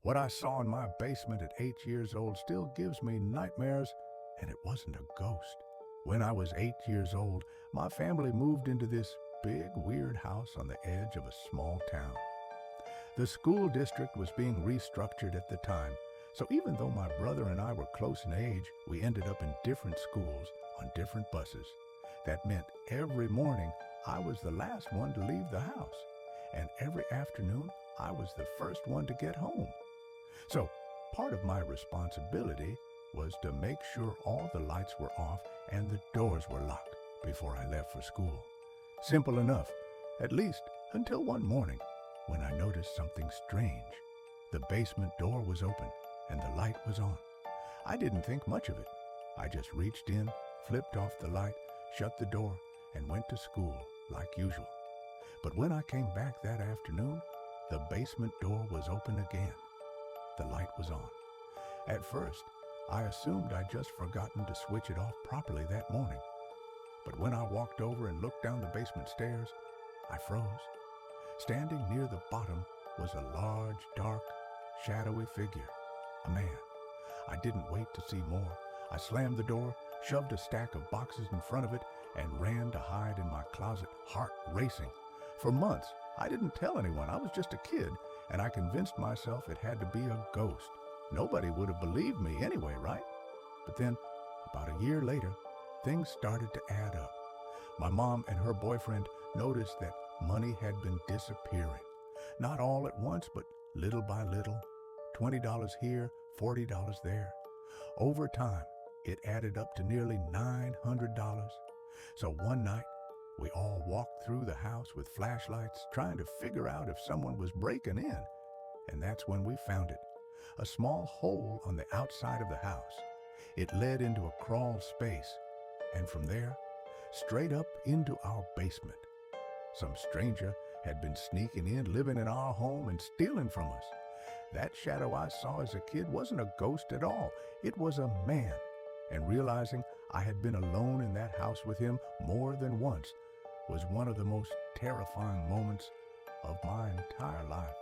What I saw in my basement at 8 years old still gives me nightmares, and it wasn't a ghost. When I was 8 years old, my family moved into this big, weird house on the edge of a small town. The school district was being restructured at the time, so even though my brother and I were close in age, we ended up in different schools on different buses. That meant every morning I was the last one to leave the house, and every afternoon I was the first one to get home. So part of my responsibility was to make sure all the lights were off and the doors were locked before I left for school. Simple enough, at least until one morning when I noticed something strange. The basement door was open and the light was on. I didn't think much of it. I just reached in, flipped off the light, shut the door, and went to school like usual. But when I came back that afternoon, the basement door was open again. The light was on. At first, I assumed I'd just forgotten to switch it off properly that morning. But when I walked over and looked down the basement stairs, I froze. Standing near the bottom was a large, dark, shadowy figure, a man. I didn't wait to see more. I slammed the door, shoved a stack of boxes in front of it, and ran to hide in my closet, heart racing. For months, I didn't tell anyone. I was just a kid, and I convinced myself it had to be a ghost. Nobody would have believed me anyway, right? But then, about a year later, things started to add up. My mom and her boyfriend noticed that money had been disappearing. Not all at once, but little by little. $20 here, $40 there. Over time, it added up to nearly $900. So one night, we all walked through the house with flashlights, trying to figure out if someone was breaking in. And that's when we found it. A small hole on the outside of the house. It led into a crawl space, and from there, straight up into our basement. Some stranger had been sneaking in, living in our home, and stealing from us. That shadow I saw as a kid wasn't a ghost at all. It was a man. And realizing I had been alone in that house with him more than once was one of the most terrifying moments of my entire life.